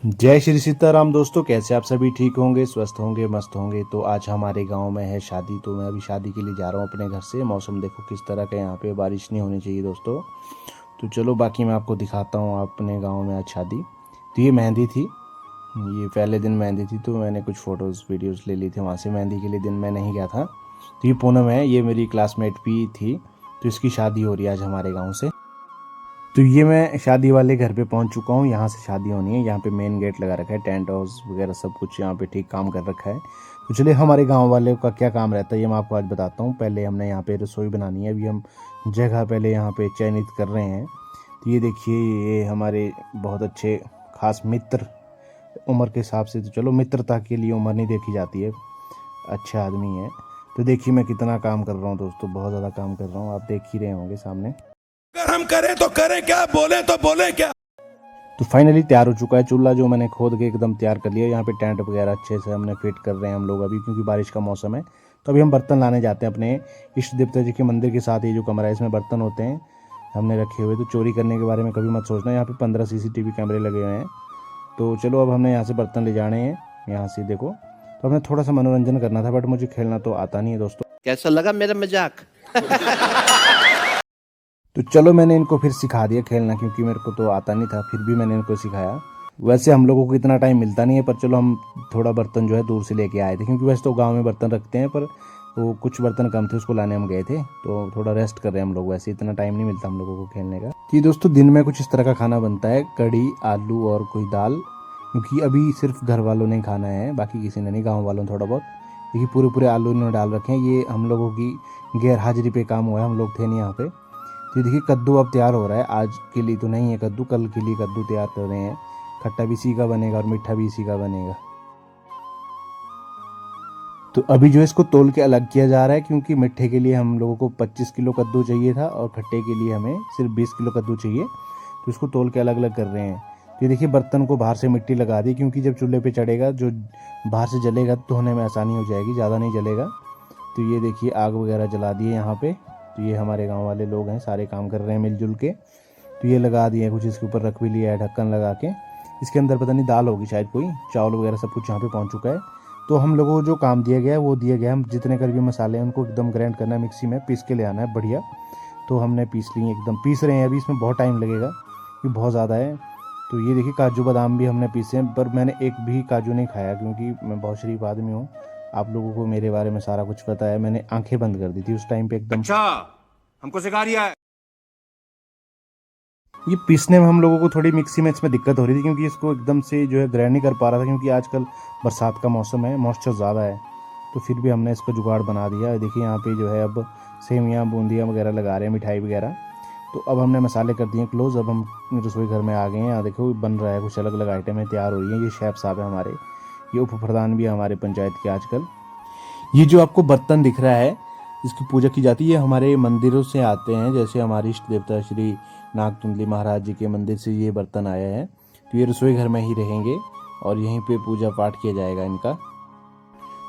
जय श्री सीताराम दोस्तों, कैसे आप सभी ठीक होंगे, स्वस्थ होंगे, मस्त होंगे। तो आज हमारे गांव में है शादी, तो मैं अभी शादी के लिए जा रहा हूं अपने घर से। मौसम देखो किस तरह का, यहाँ पे बारिश नहीं होनी चाहिए दोस्तों। तो चलो बाकी मैं आपको दिखाता हूं अपने गांव में आज शादी। तो ये मेहंदी थी, ये पहले दिन मेहंदी थी, तो मैंने कुछ फ़ोटोज़ वीडियोज़ ले ली थी वहाँ से। मेहंदी के लिए दिन मैं नहीं गया था। तो ये पूनम है, ये मेरी क्लासमेट भी थी, तो इसकी शादी हो रही है आज हमारे गाँव से। तो ये मैं शादी वाले घर पे पहुंच चुका हूँ। यहाँ से शादी होनी है, यहाँ पे मेन गेट लगा रखा है, टेंट हाउस वगैरह सब कुछ यहाँ पे ठीक काम कर रखा है। तो चलिए हमारे गांव वाले का क्या काम रहता है ये मैं आपको आज बताता हूँ। पहले हमने यहाँ पे रसोई बनानी है, अभी हम जगह पहले यहाँ पे चयनित कर रहे हैं। तो ये देखिए, ये हमारे बहुत अच्छे खास मित्र, उम्र के हिसाब से तो चलो मित्रता के लिए उम्र नहीं देखी जाती है, अच्छा आदमी है। तो देखिए मैं कितना काम कर रहा हूँ दोस्तों, बहुत ज़्यादा काम कर रहा हूँ, आप देख ही रहे होंगे सामने। अगर हम करें तो करें क्या, बोले तो बोले क्या। तो फाइनली तैयार हो चुका है चूल्हा, जो मैंने खोद के एकदम तैयार कर लिया। यहाँ पे टेंट वगैरह अच्छे से हमने फिट कर रहे हैं हम लोग अभी, क्योंकि बारिश का मौसम है। तो अभी हम बर्तन लाने जाते हैं अपने इष्ट देवता जी के मंदिर के साथ। ये जो कमरा है इसमें बर्तन होते हैं हमने रखे हुए। तो चोरी करने के बारे में कभी मत सोचना, यहाँ पे 15 CCTV कैमरे लगे हुए हैं। तो चलो अब हमने यहाँ से बर्तन ले जाने हैं, यहाँ से देखो। तो हमें थोड़ा सा मनोरंजन करना था, बट मुझे खेलना तो आता नहीं है दोस्तों। कैसा लगा मेरा मजाक? तो चलो मैंने इनको फिर सिखा दिया खेलना, क्योंकि मेरे को तो आता नहीं था, फिर भी मैंने इनको सिखाया। वैसे हम लोगों को इतना टाइम मिलता नहीं है, पर चलो हम थोड़ा बर्तन जो है दूर से लेके आए थे, क्योंकि वैसे तो गांव में बर्तन रखते हैं, पर वो कुछ बर्तन कम थे, उसको लाने हम गए थे। तो थोड़ा रेस्ट कर रहे हैं हम लोग, वैसे इतना टाइम नहीं मिलता हम लोगों को खेलने का। जी दोस्तों, दिन में कुछ इस तरह का खाना बनता है, कड़ी, आलू और कोई दाल, क्योंकि अभी सिर्फ घर वालों ने खाना है, बाकी किसी ने नहीं, गाँव वालों ने थोड़ा बहुत। देखिए पूरे पूरे आलू इन्होंने डाल रखे हैं, ये हम लोगों की गैर हाजिरी पे काम हुआ है, हम लोग थे नहीं यहाँ पे। तो देखिए कद्दू अब तैयार हो रहा है, आज के लिए तो नहीं है कद्दू, कल के लिए कद्दू तैयार कर रहे हैं। खट्टा भी इसी का बनेगा और मीठा भी इसी का बनेगा। तो अभी जो है इसको तोल के अलग किया जा रहा है, क्योंकि मीठे के लिए हम लोगों को 25 किलो कद्दू चाहिए था और खट्टे के लिए हमें सिर्फ 20 किलो कद्दू चाहिए। तो इसको तोल के अलग अलग कर रहे हैं। तो ये देखिए बर्तन को बाहर से मिट्टी लगा दी, क्योंकि जब चूल्हे पे चढ़ेगा, जो बाहर से जलेगा तो धोने में आसानी हो जाएगी, ज़्यादा नहीं जलेगा। तो ये देखिए आग वगैरह जला दी है यहाँ पे। तो ये हमारे गांव वाले लोग हैं, सारे काम कर रहे हैं मिलजुल के। तो ये लगा दिए कुछ, इसके ऊपर रख भी लिया है ढक्कन लगा के। इसके अंदर पता नहीं दाल होगी शायद कोई, चावल वगैरह सब कुछ यहाँ पे पहुँच चुका है। तो हम लोगों को जो काम दिया गया है वो दिया गया है, हम जितने कर भी मसाले हैं उनको एकदम ग्राइंड करना है, मिक्सी में पीस के ले आना है बढ़िया। तो हमने पीस ली, एकदम पीस रहे हैं अभी, इसमें बहुत टाइम लगेगा क्योंकि बहुत ज़्यादा है। तो ये देखिए काजू बादाम भी हमने पीसे हैं, पर मैंने एक भी काजू नहीं खाया, क्योंकि मैं बहुत शरीफ आदमी हूँ। आप लोगों को मेरे बारे में सारा कुछ पता है, मैंने आंखें बंद कर दी थी उस टाइम पे एकदम। अच्छा, हमको सिखा रिया है। ये पीसने में हम लोगों को थोड़ी मिक्सी में इसमें दिक्कत हो रही थी, क्योंकि इसको एकदम से जो है ग्राइंड नहीं कर पा रहा था, क्योंकि आजकल बरसात का मौसम है, मॉइस्चर ज़्यादा है। तो फिर भी हमने इसको जुगाड़ बना दिया। देखिए यहाँ पे जो है अब सेवियाँ बूंदियाँ वगैरह लगा रहे हैं, मिठाई वगैरह। तो अब हमने मसाले कर दिए क्लोज, अब हम रसोई घर में आ गए हैं। यहाँ देखो बन रहा है, कुछ अलग अलग आइटमें तैयार हो रही हैं। ये शेफ साहब है हमारे, ये उप प्रधान भी है हमारे पंचायत के आजकल। ये जो आपको बर्तन दिख रहा है, इसकी पूजा की जाती है, ये हमारे मंदिरों से आते हैं। जैसे हमारे इष्ट देवता श्री नागतुंडली महाराज जी के मंदिर से ये बर्तन आया है। तो ये रसोई घर में ही रहेंगे और यहीं पे पूजा पाठ किया जाएगा इनका।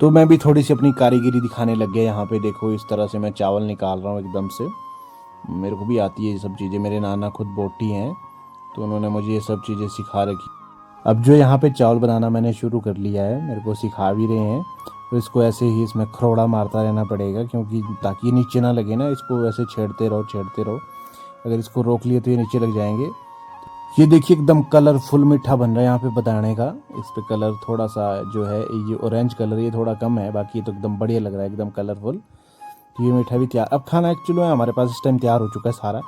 तो मैं भी थोड़ी सी अपनी कारीगरी दिखाने लग गया। यहाँ पे देखो इस तरह से मैं चावल निकाल रहा हूँ एकदम से, मेरे को भी आती है ये सब चीज़ें, मेरे नाना खुद बोटी हैं, तो उन्होंने मुझे ये सब चीज़ें सिखा रखी। अब जो यहाँ पे चावल बनाना मैंने शुरू कर लिया है, मेरे को सिखा भी रहे हैं। तो इसको ऐसे ही इसमें खरोड़ा मारता रहना पड़ेगा, क्योंकि ताकि ये नीचे ना लगे ना, इसको ऐसे छेड़ते रहो। अगर इसको रोक लिए तो ये नीचे लग जाएंगे। ये देखिए एकदम कलरफुल मीठा बन रहा है यहाँ पे बताने का। इस पे कलर थोड़ा सा जो है, ये ऑरेंज कलर ये थोड़ा कम है, बाकी ये तो एकदम बढ़िया लग रहा है, एकदम कलरफुल। तो ये मीठा भी तैयार, अब खाना एक्चुअली हमारे पास इस टाइम तैयार हो चुका है सारा।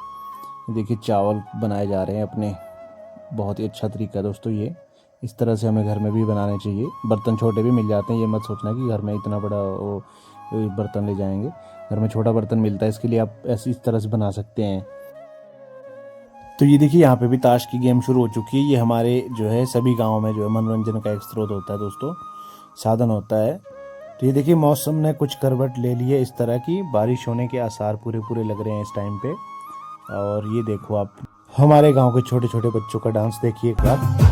देखिए चावल बनाए जा रहे हैं अपने, बहुत ही अच्छा तरीका है दोस्तों ये। इस तरह से हमें घर में भी बनाने चाहिए। बर्तन छोटे भी मिल जाते हैं, ये मत सोचना कि घर में इतना बड़ा वो बर्तन ले जाएंगे। घर में छोटा बर्तन मिलता है, इसके लिए आप ऐसी इस तरह से बना सकते हैं। तो ये देखिए यहाँ पे भी ताश की गेम शुरू हो चुकी है। ये हमारे जो है सभी गाँव में जो है मनोरंजन का एक स्रोत होता है दोस्तों, साधन होता है। तो ये देखिए मौसम ने कुछ करवट ले ली है इस तरह की, बारिश होने के आसार पूरे पूरे लग रहे हैं इस टाइम पे। और ये देखो आप हमारे गांव के छोटे छोटे बच्चों का डांस देखिए एक बार।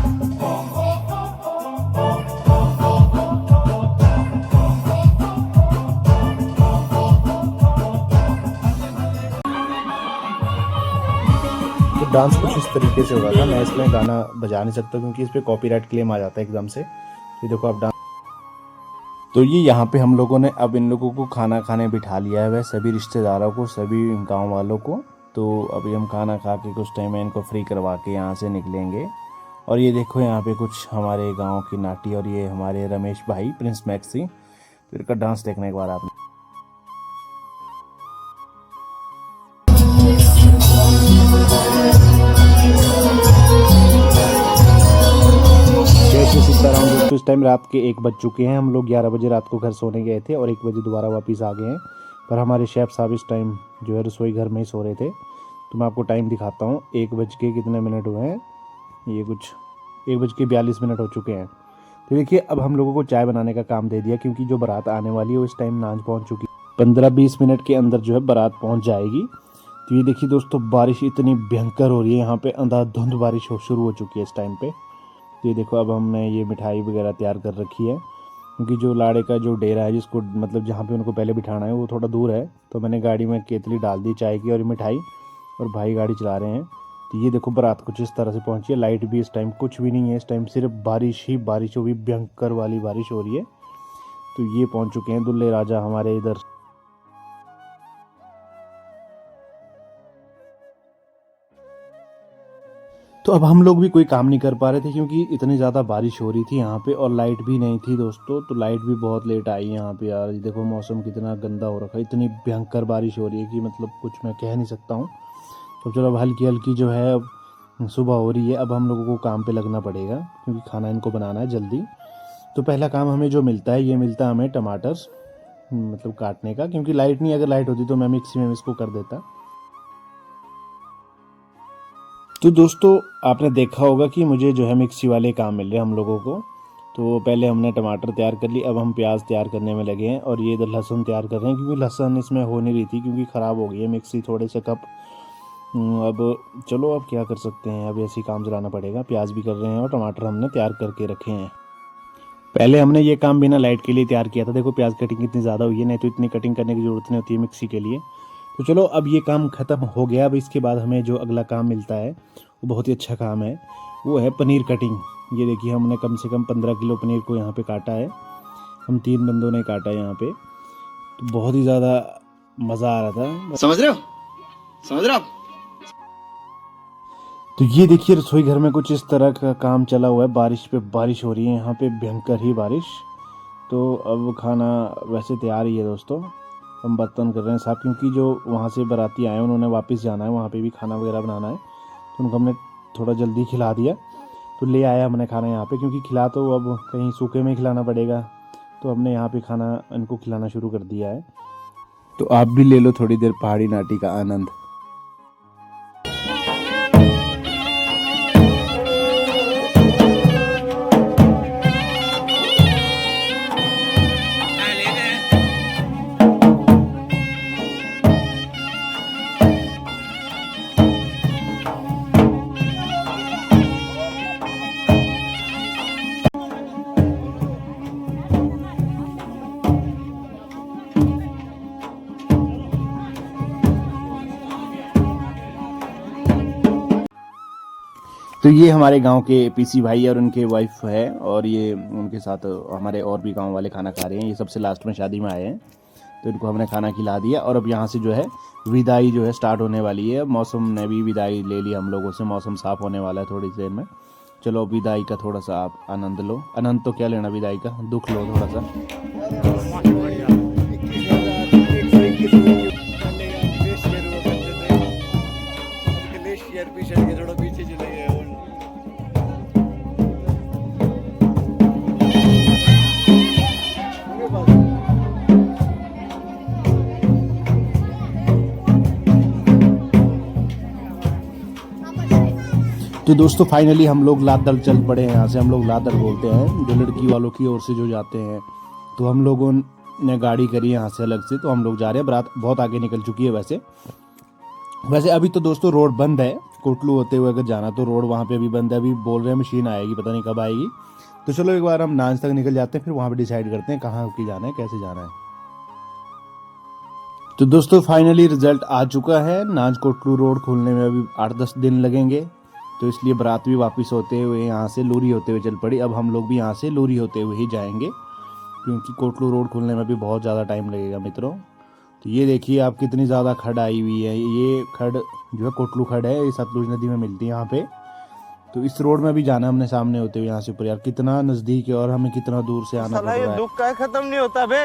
तो डांस कुछ इस तरीके से हो रहा था। मैं इसमें गाना बजा नहीं सकता क्योंकि इस पर कॉपीराइट क्लेम आ जाता है एकदम से। ये देखो आप डांस। तो ये यहाँ पे हम लोगों ने अब इन लोगों को खाना खाने बिठा लिया है, वह सभी रिश्तेदारों को, सभी गांव वालों को। तो अभी हम खाना खा के कुछ टाइम में इनको फ्री करवा के यहाँ से निकलेंगे। और ये देखो यहाँ पे कुछ हमारे गांव की नाटी, और ये हमारे रमेश भाई प्रिंस मैक्सी। तो इनका डांस देखने के बाद आपने सीताराम दोस्तों, इस टाइम रात के 1 बज चुके हैं। हम लोग 11 बजे रात को घर सोने गए थे और 1 बजे दोबारा वापस आ गए हैं। पर हमारे शेफ साहब इस टाइम जो है रसोई घर में ही सो रहे थे। तो मैं आपको टाइम दिखाता हूँ, 1 बज के कितने मिनट हुए हैं, ये कुछ 1 बज के 42 मिनट हो चुके हैं। तो देखिए अब हम लोगों को चाय बनाने का काम दे दिया क्योंकि जो बारात आने वाली है वो इस टाइम नाच पहुँच चुकी है। 15-20 मिनट के अंदर जो है बारात पहुँच जाएगी। तो ये देखिए दोस्तों, बारिश इतनी भयंकर हो रही है यहाँ पे, अंधाधुंध बारिश शुरू हो चुकी है इस टाइम पे। तो ये देखो अब हमने ये मिठाई वगैरह तैयार कर रखी है क्योंकि जो लाड़े का जो डेरा है, जिसको मतलब जहाँ पे उनको पहले बिठाना है, वो थोड़ा दूर है। तो मैंने गाड़ी में केतली डाल दी चाय की और मिठाई, और भाई गाड़ी चला रहे हैं। तो ये देखो बारात कुछ इस तरह से पहुंची है। लाइट भी इस टाइम कुछ भी नहीं है, इस टाइम सिर्फ बारिश ही बारिश, वो भी भयंकर वाली बारिश हो रही है। तो ये पहुंच चुके हैं दुल्हे राजा हमारे इधर। तो अब हम लोग भी कोई काम नहीं कर पा रहे थे क्योंकि इतनी ज़्यादा बारिश हो रही थी यहाँ पे, और लाइट भी नहीं थी दोस्तों। तो लाइट भी बहुत लेट आई यहाँ पे यार। देखो मौसम कितना गंदा हो रखा है, इतनी भयंकर बारिश हो रही है कि मतलब कुछ मैं कह नहीं सकता हूँ। तो चलो अब हल्की हल्की जो है अब सुबह हो रही है। अब हम लोगों को काम पे लगना पड़ेगा क्योंकि खाना इनको बनाना है जल्दी। तो पहला काम हमें जो मिलता है, ये मिलता है हमें टमाटर मतलब काटने का, क्योंकि लाइट नहीं, अगर लाइट होती तो मैं मिक्सी में इसको कर देता। तो दोस्तों आपने देखा होगा कि मुझे जो है मिक्सी वाले काम मिल रहे हैं हम लोगों को। तो पहले हमने टमाटर तैयार कर ली, अब हम प्याज तैयार करने में लगे हैं, और ये इधर लहसुन तैयार कर रहे हैं क्योंकि लहसुन इसमें हो नहीं रही थी क्योंकि ख़राब हो गई है मिक्सी थोड़े से कप। अब चलो अब क्या कर सकते हैं, अब ऐसे ही काम चलाना पड़ेगा। प्याज भी कर रहे हैं और टमाटर हमने तैयार करके रखे हैं। पहले हमने ये काम बिना लाइट के लिए तैयार किया था। देखो प्याज कटिंग कितनी ज़्यादा हुई है, नहीं तो इतनी कटिंग करने की ज़रूरत नहीं होती है मिक्सी के लिए। तो चलो अब ये काम ख़त्म हो गया। अब इसके बाद हमें जो अगला काम मिलता है वो बहुत ही अच्छा काम है, वो है पनीर कटिंग। ये देखिए हमने कम से कम 15 किलो पनीर को यहाँ पे काटा है। हम 3 बंदों ने काटा है यहाँ पे। तो बहुत ही ज़्यादा मज़ा आ रहा था, समझ रहे हो, समझ रहे हो आप? तो ये देखिए रसोई घर में कुछ इस तरह का काम चला हुआ है। बारिश पे बारिश हो रही है यहाँ पे, भयंकर ही बारिश। तो अब खाना वैसे तैयार ही है दोस्तों। हम बर्तन कर रहे हैं साहब क्योंकि जो वहाँ से बाराती आए उन्होंने वापस जाना है, वहाँ पे भी खाना वगैरह बनाना है। तो उनको हमने थोड़ा जल्दी खिला दिया। तो ले आया हमने खाना यहाँ पे, क्योंकि खिला तो अब कहीं सूखे में ही खिलाना पड़ेगा। तो हमने यहाँ पे खाना इनको खिलाना शुरू कर दिया है। तो आप भी ले लो थोड़ी देर पहाड़ी नाटी का आनंद। तो ये हमारे गांव के पीसी भाई और उनके वाइफ है, और ये उनके साथ हमारे और भी गांव वाले खाना खा रहे हैं। ये सबसे लास्ट में शादी में आए हैं। तो इनको हमने खाना खिला दिया, और अब यहाँ से जो है विदाई जो है स्टार्ट होने वाली है। मौसम ने भी विदाई ले ली हम लोगों से, मौसम साफ होने वाला है थोड़ी देर में। चलो विदाई का थोड़ा सा आप आनंद लो। आनंद तो क्या लेना, विदाई का दुख लो थोड़ा सा। थोड़ा पीछे चले गए। तो दोस्तों फाइनली हम लोग लादड़ चल पड़े हैं। यहाँ से हम लोग लादड़ बोलते हैं जो लड़की वालों की ओर से जो जाते हैं। तो हम लोगों ने गाड़ी करी यहाँ से अलग से, तो हम लोग जा रहे हैं। बारात बहुत आगे निकल चुकी है। वैसे अभी तो दोस्तों रोड बंद है। कोटलू होते हुए अगर जाना तो रोड वहाँ पे अभी बंद है। अभी बोल रहे हैं मशीन आएगी, पता नहीं कब आएगी। तो चलो एक बार हम नाच तक निकल जाते हैं, फिर वहाँ पे डिसाइड करते हैं कहाँ की जाना है, कैसे जाना है। तो दोस्तों फाइनली रिजल्ट आ चुका है। नाज कोटलू रोड खुलने में अभी 8-10 दिन लगेंगे, तो इसलिए बारात भी वापस होते हुए यहाँ से लोरी होते हुए चल पड़ी। अब हम लोग भी यहाँ से लोरी होते हुए ही जाएंगे, क्योंकि कोटलू रोड खुलने में भी बहुत ज़्यादा टाइम लगेगा मित्रों। तो ये देखिए आप कितनी ज़्यादा खड़ आई हुई है। ये खड़ जो है कोटलू खड़ है, ये सतलुज नदी में मिलती है यहाँ पे। तो इस रोड में भी जाना हमने सामने होते हुए यहाँ से ऊपर। यार कितना नज़दीक है और हमें कितना दूर से आना पड़ रहा है। दुख का खत्म नहीं होता बे।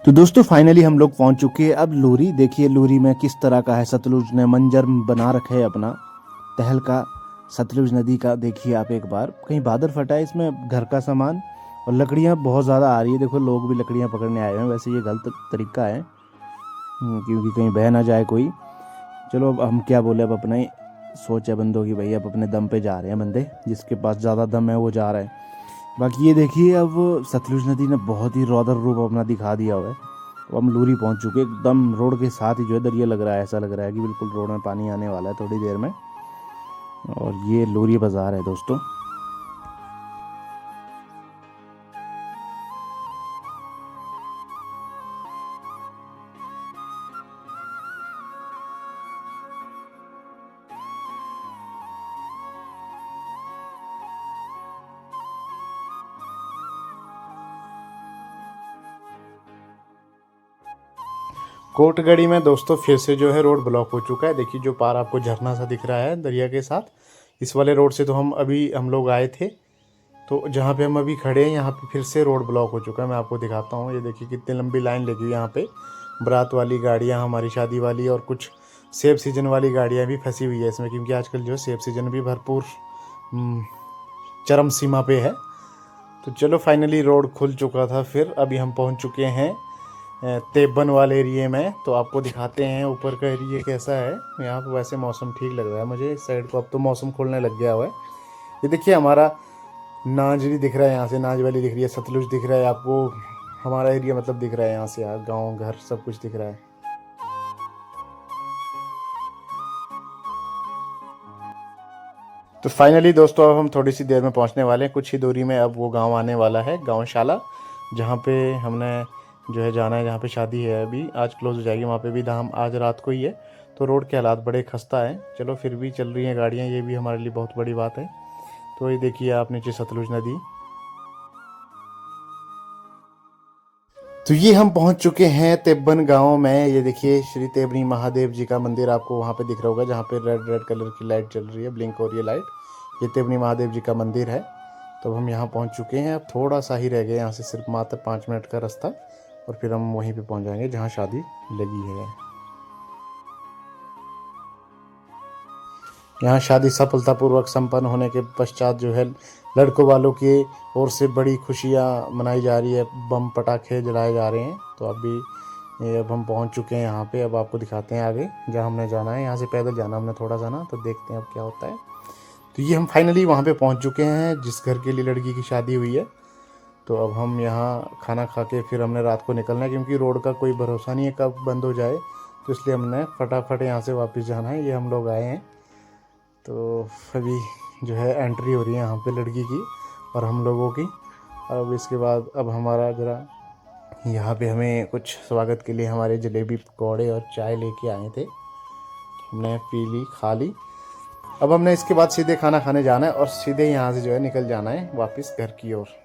तो दोस्तों फाइनली हम लोग पहुंच चुके हैं अब लोरी। देखिए लोरी में किस तरह का है, सतलुज ने मंजर बना रखा है अपना तहल का, सतलुज नदी का। देखिए आप एक बार, कहीं बादल फटा है इसमें, घर का सामान और लकड़ियां बहुत ज़्यादा आ रही है। देखो लोग भी लकड़ियां पकड़ने आए हैं। वैसे ये गलत तरीका है, क्योंकि कहीं बह ना जाए कोई। चलो अब हम क्या बोले, अब अपने सोच है बंदों की, भाई अब अपने दम पे जा रहे हैं बंदे, जिसके पास ज़्यादा दम है वो जा रहा है। बाकी ये देखिए अब सतलुज नदी ने बहुत ही रौदर रूप अपना दिखा दिया हुआ है। अब हम लूरी पहुंच चुके, एकदम रोड के साथ ही जो है दरिया लग रहा है। ऐसा लग रहा है कि बिल्कुल रोड में पानी आने वाला है थोड़ी देर में। और ये लूरी बाज़ार है दोस्तों। कोटगढ़ी में दोस्तों फिर से जो है रोड ब्लॉक हो चुका है। देखिए जो पार आपको झरना सा दिख रहा है दरिया के साथ, इस वाले रोड से तो हम लोग आए थे। तो जहाँ पे हम अभी खड़े हैं यहाँ पे फिर से रोड ब्लॉक हो चुका है। मैं आपको दिखाता हूँ, ये देखिए कितनी लंबी लाइन लगी हुई है यहाँ पे। बारात वाली गाड़ियाँ, हमारी शादी वाली और कुछ सेब सीजन वाली गाड़ियाँ भी फंसी हुई है इसमें, क्योंकि आजकल जो है सेब सीजन भी भरपूर चरम सीमा पे है। तो चलो फाइनली रोड खुल चुका था। फिर अभी हम पहुँच चुके हैं तेबन वाले एरिए में। तो आपको दिखाते हैं ऊपर का एरिया कैसा है। यहाँ पर वैसे मौसम ठीक लग रहा है मुझे इस साइड को। अब तो मौसम खुलने लग गया हुआ है। ये देखिए हमारा नाज भी दिख रहा है यहाँ से, नाज वाली दिख रही है, सतलुज दिख रहा है आपको। हमारा एरिया मतलब दिख रहा है यहाँ से, यार गांव घर सब कुछ दिख रहा है। तो फाइनली दोस्तों अब हम थोड़ी सी देर में पहुँचने वाले हैं। कुछ ही दूरी में अब वो गाँव आने वाला है, गाँव शाला, जहाँ पे हमने जो है जाना है, जहाँ पे शादी है। अभी आज क्लोज हो जाएगी, वहाँ पे भी धाम आज रात को ही है। तो रोड के हालात बड़े खस्ता हैं। चलो फिर भी चल रही हैं गाड़ियाँ, ये भी हमारे लिए बहुत बड़ी बात है। तो ये देखिए आप नीचे सतलुज नदी। तो ये हम पहुंच चुके हैं तेब्बन गांव में। ये देखिए श्री तेबनी महादेव जी का मंदिर आपको वहाँ पे दिख रहा होगा, जहाँ पे रेड रेड कलर की लाइट चल रही है, ब्लिंक हो रही है लाइट। ये तेबनी महादेव जी का मंदिर है। तो अब हम यहाँ पहुँच चुके हैं। अब थोड़ा सा ही रह गया यहाँ से, सिर्फ मात्र 5 मिनट का रास्ता, और फिर हम वहीं पे पहुंच जाएंगे जहां शादी लगी है। यहाँ शादी सफलतापूर्वक संपन्न होने के पश्चात जो है लड़कों वालों की ओर से बड़ी खुशियाँ मनाई जा रही है, बम पटाखे जलाए जा रहे हैं। तो अब हम पहुंच चुके हैं यहाँ पे। अब आपको दिखाते हैं आगे जहाँ हमने जाना है। यहाँ से पैदल जाना हमने थोड़ा सा ना, तो देखते हैं अब क्या होता है। तो ये हम फाइनली वहाँ पे पहुँच चुके हैं जिस घर के लिए लड़की की शादी हुई है। तो अब हम यहाँ खाना खा के फिर हमने रात को निकलना है, क्योंकि रोड का कोई भरोसा नहीं है कब बंद हो जाए। तो इसलिए हमने फटाफट यहाँ से वापस जाना है। ये हम लोग आए हैं, तो अभी जो है एंट्री हो रही है यहाँ पे लड़की की और हम लोगों की। अब इसके बाद अब हमारा ज़रा यहाँ पे हमें कुछ स्वागत के लिए हमारे जलेबी पकौड़े और चाय लेके आए थे, हमने पी ली, खा ली। अब हमने इसके बाद सीधे खाना खाने जाना है और सीधे यहाँ से जो है निकल जाना है वापस घर की ओर।